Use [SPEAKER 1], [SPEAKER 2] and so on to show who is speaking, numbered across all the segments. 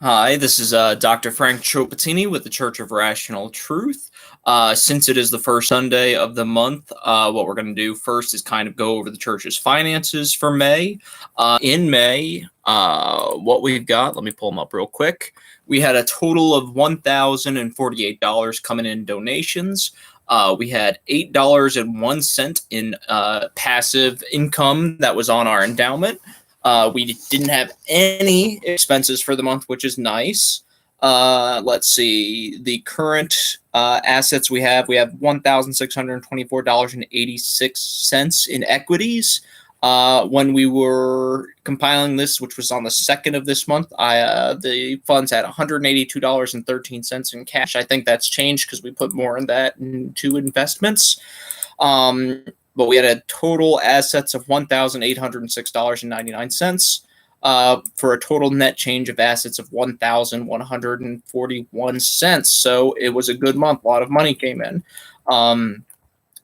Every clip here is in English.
[SPEAKER 1] Hi, this is Dr. Frank Chopatini with the Church of Rational Truth. Since it is the first Sunday of the month, what we're going to do first is kind of go over the church's finances for May. In May, what we've got, let me pull them up real quick. We had a total of $1,048 coming in donations. We had $8.01 in passive income that was on our endowment. We didn't have any expenses for the month, which is nice. Let's see. The current assets we have $1,624.86 in equities. When we were compiling this, which was on the 2nd of this month, the funds had $182.13 in cash. I think that's changed because we put more in that into investments. But we had a total assets of $1,806.99 for a total net change of assets of $1,141. So it was a good month. A lot of money came in.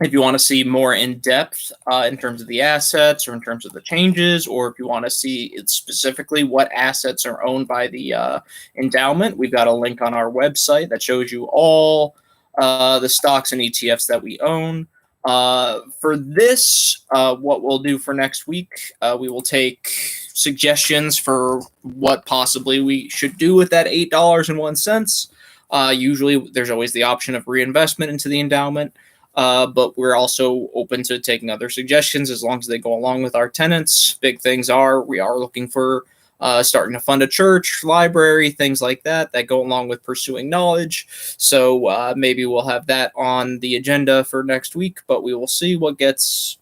[SPEAKER 1] If you want to see more in depth in terms of the assets or in terms of the changes, or if you want to see specifically what assets are owned by the endowment, we've got a link on our website that shows you all the stocks and ETFs that we own. For this, what we'll do for next week, we will take suggestions for what possibly we should do with that $8.01. Usually, there's always the option of reinvestment into the endowment, but we're also open to taking other suggestions as long as they go along with our tenants. Big things are we are looking for starting to fund a church, library, things like that go along with pursuing knowledge. So maybe we'll have that on the agenda for next week, but we will see what gets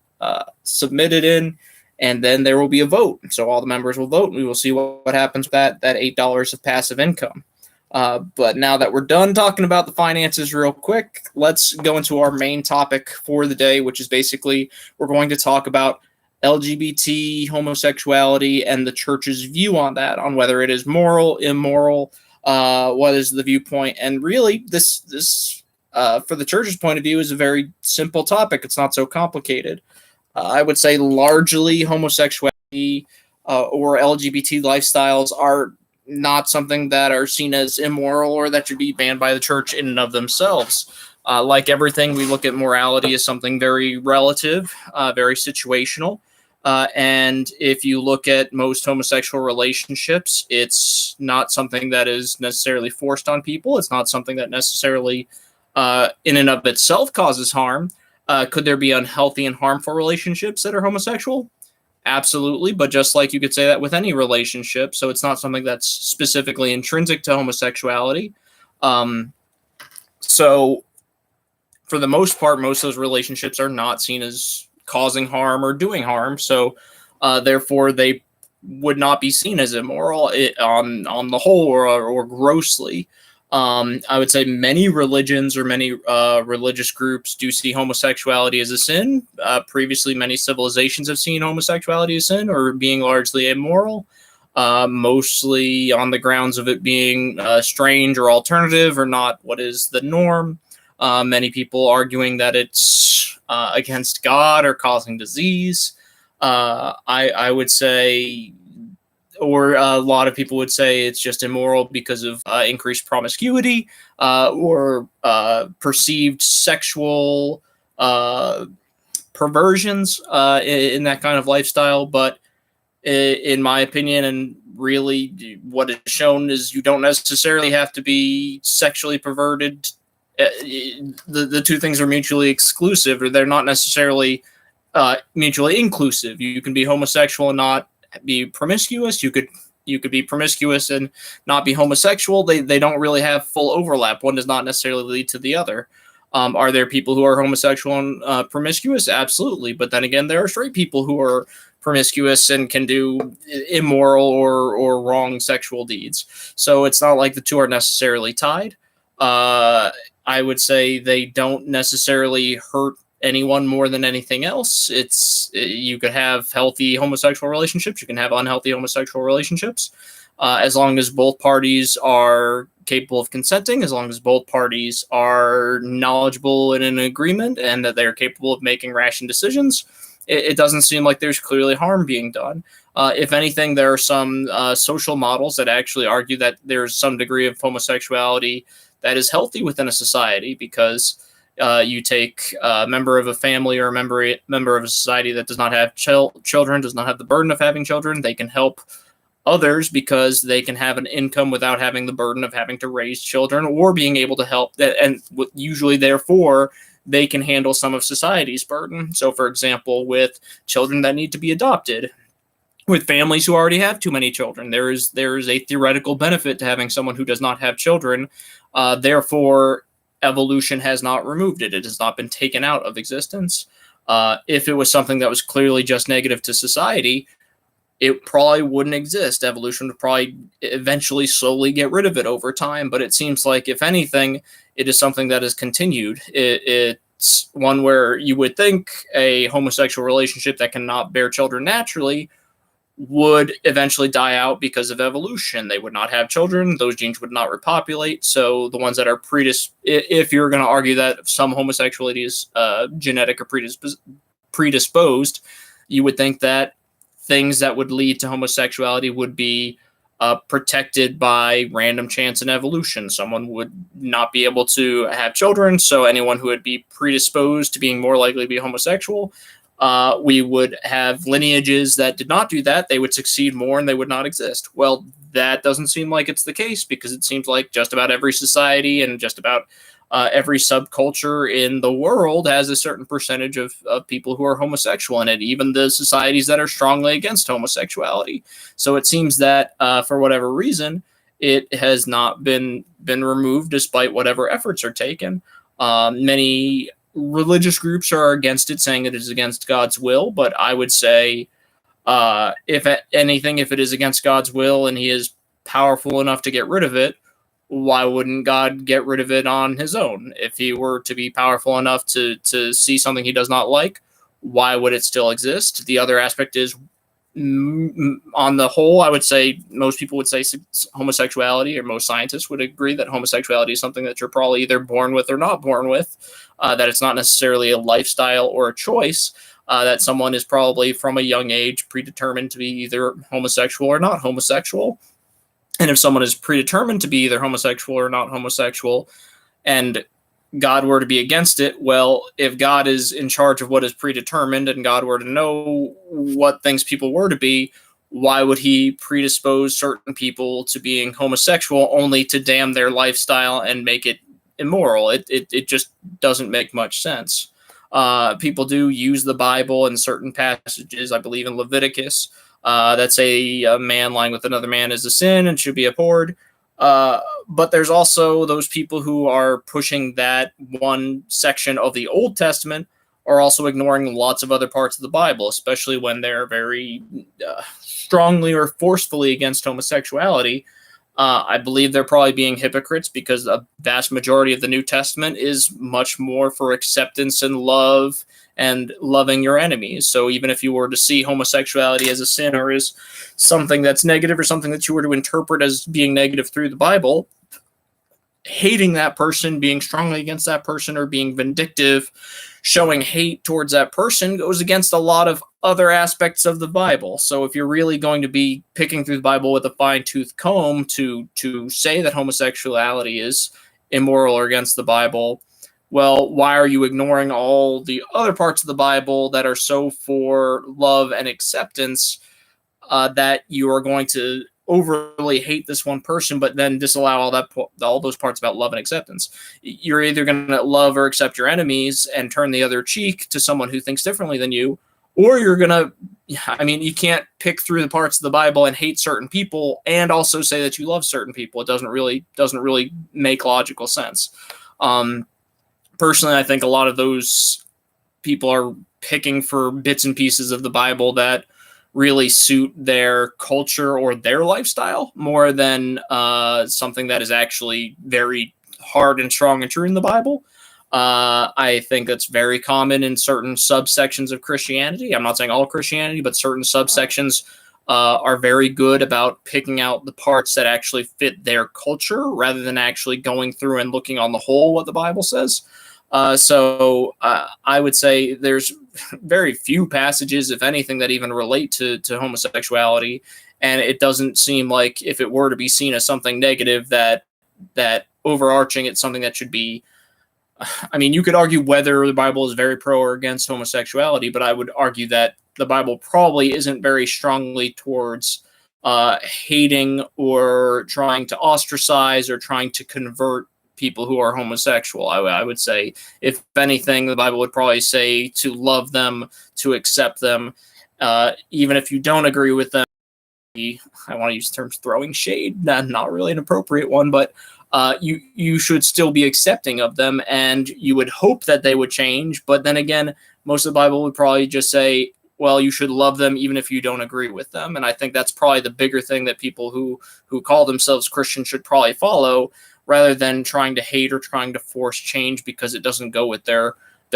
[SPEAKER 1] submitted in, and then there will be a vote. So all the members will vote, and we will see what happens with that $8 of passive income. But now that we're done talking about the finances real quick, let's go into our main topic for the day, which is basically we're going to talk about LGBT, homosexuality, and the church's view on that, on whether it is moral, immoral, what is the viewpoint. And really, this for the church's point of view, is a very simple topic. It's not so complicated. I would say largely homosexuality or LGBT lifestyles are not something that are seen as immoral or that should be banned by the church in and of themselves. Like everything, we look at morality as something very relative, very situational. And if you look at most homosexual relationships, it's not something that is necessarily forced on people. It's not something that necessarily, in and of itself, causes harm. Could there be unhealthy and harmful relationships that are homosexual? Absolutely, but just like you could say that with any relationship, so it's not something that's specifically intrinsic to homosexuality. So for the most part, most of those relationships are not seen as causing harm or doing harm. So therefore, they would not be seen as immoral on the whole or grossly. I would say many religions or many religious groups do see homosexuality as a sin. Previously, many civilizations have seen homosexuality as sin or being largely immoral, mostly on the grounds of it being strange or alternative or not what is the norm. Many people arguing that it's against God or causing disease. I would say, or a lot of people would say it's just immoral because of increased promiscuity or perceived sexual perversions in that kind of lifestyle. But in my opinion, and really what is shown is you don't necessarily have to be sexually perverted. The two things are mutually exclusive, or they're not necessarily mutually inclusive. You can be homosexual and not be promiscuous. You could be promiscuous and not be homosexual. They don't really have full overlap. One does not necessarily lead to the other. Are there people who are homosexual and promiscuous? Absolutely. But then again, there are straight people who are promiscuous and can do immoral or wrong sexual deeds. So it's not like the two are necessarily tied. I would say they don't necessarily hurt anyone more than anything else. You could have healthy homosexual relationships. You can have unhealthy homosexual relationships. As long as both parties are capable of consenting, as long as both parties are knowledgeable and in agreement, and that they're capable of making rational decisions, it doesn't seem like there's clearly harm being done. If anything, there are some social models that actually argue that there's some degree of homosexuality that is healthy within a society, because you take a member of a family or a member of a society that does not have children, does not have the burden of having children. They can help others because they can have an income without having the burden of having to raise children, or being able to help that, and usually therefore they can handle some of society's burden. So for example, with children that need to be adopted, with families who already have too many children, there is a theoretical benefit to having someone who does not have children. Therefore, evolution has not removed it. It has not been taken out of existence. If it was something that was clearly just negative to society, it probably wouldn't exist. Evolution would probably eventually slowly get rid of it over time. But it seems like, if anything, it is something that has continued. It's one where you would think a homosexual relationship that cannot bear children naturally would eventually die out because of evolution. They would not have children. Those genes would not repopulate. So the ones that are if you're going to argue that some homosexuality is genetic or predisposed, you would think that things that would lead to homosexuality would be protected by random chance and evolution. Someone would not be able to have children, so anyone who would be predisposed to being more likely to be homosexual, we would have lineages that did not do that. They would succeed more and they would not exist. Well, that doesn't seem like it's the case, because it seems like just about every society and just about every subculture in the world has a certain percentage of people who are homosexual in it, even the societies that are strongly against homosexuality. So it seems that for whatever reason, it has not been removed despite whatever efforts are taken. Many religious groups are against it, saying it is against God's will, but I would say, if anything, if it is against God's will and he is powerful enough to get rid of it, why wouldn't God get rid of it on his own? If he were to be powerful enough to see something he does not like, why would it still exist? The other aspect is, on the whole, I would say most people would say homosexuality, or most scientists would agree that homosexuality is something that you're probably either born with or not born with, that it's not necessarily a lifestyle or a choice, that someone is probably from a young age predetermined to be either homosexual or not homosexual. And if someone is predetermined to be either homosexual or not homosexual, and God were to be against it, well, if God is in charge of what is predetermined and God were to know what things people were to be, why would he predispose certain people to being homosexual only to damn their lifestyle and make it immoral? It just doesn't make much sense. People do use the Bible in certain passages, I believe in Leviticus, that say a man lying with another man is a sin and should be abhorred. But there's also those people who are pushing that one section of the Old Testament, are also ignoring lots of other parts of the Bible, especially when they're very strongly or forcefully against homosexuality. I believe they're probably being hypocrites, because a vast majority of the New Testament is much more for acceptance and love and loving your enemies. So even if you were to see homosexuality as a sin, or as something that's negative, or something that you were to interpret as being negative through the Bible, hating that person, being strongly against that person, or being vindictive, showing hate towards that person, goes against a lot of other aspects of the Bible. So if you're really going to be picking through the Bible with a fine-tooth comb to say that homosexuality is immoral or against the Bible, well, why are you ignoring all the other parts of the Bible that are so for love and acceptance, that you are going to overly hate this one person, but then disallow all those parts about love and acceptance? You're either going to love or accept your enemies and turn the other cheek to someone who thinks differently than you, or you're going to, you can't pick through the parts of the Bible and hate certain people and also say that you love certain people. It doesn't really make logical sense. Personally, I think a lot of those people are picking for bits and pieces of the Bible that really suit their culture or their lifestyle, more than something that is actually very hard and strong and true in the Bible. I think that's very common in certain subsections of Christianity. I'm not saying all Christianity, but certain subsections are very good about picking out the parts that actually fit their culture, rather than actually going through and looking on the whole what the Bible says. I would say there's very few passages, if anything, that even relate to homosexuality, and it doesn't seem like, if it were to be seen as something negative, that overarching it's something that should be. I mean, you could argue whether the Bible is very pro or against homosexuality, but I would argue that the Bible probably isn't very strongly towards hating or trying to ostracize or trying to convert people who are homosexual. I would say, if anything, the Bible would probably say to love them, to accept them, even if you don't agree with them. I want to use terms throwing shade, not really an appropriate one, but you should still be accepting of them, and you would hope that they would change. But then again, most of the Bible would probably just say, well, you should love them even if you don't agree with them. And I think that's probably the bigger thing that people who call themselves Christians should probably follow, rather than trying to hate or trying to force change because it doesn't go with their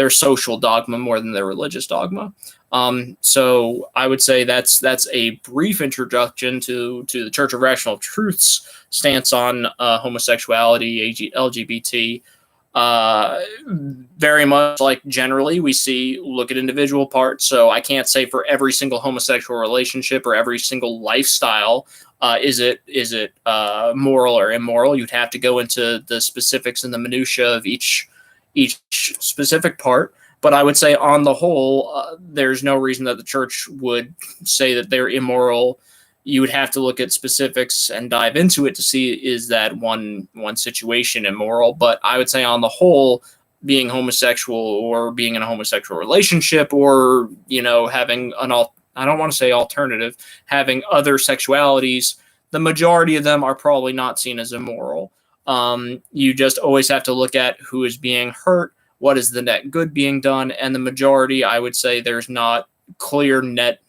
[SPEAKER 1] social dogma more than their religious dogma. So I would say that's a brief introduction to the Church of Rational Truth's stance on homosexuality, LGBT. Very much like generally we look at individual parts. So I can't say for every single homosexual relationship or every single lifestyle is it moral or immoral. You'd have to go into the specifics and the minutia of each specific part. But I would say on the whole, there's no reason that the church would say that they're immoral. You would have to look at specifics and dive into it to see, is that one situation immoral. But I would say on the whole, being homosexual or being in a homosexual relationship, or having I don't want to say alternative, having other sexualities, the majority of them are probably not seen as immoral. You just always have to look at who is being hurt, what is the net good being done, and the majority, I would say, there's not clear net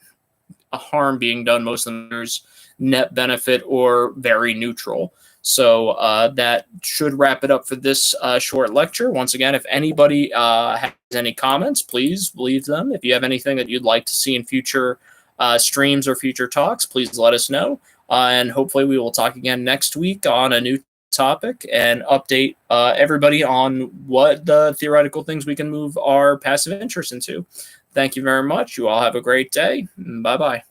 [SPEAKER 1] harm being done. Most of them, there's net benefit or very neutral. So that should wrap it up for this short lecture. Once again, if anybody has any comments, please leave them. If you have anything that you'd like to see in future streams or future talks, please let us know. And hopefully we will talk again next week on a new topic and update everybody on what the theoretical things we can move our passive interest into. Thank you very much. You all have a great day. Bye-bye.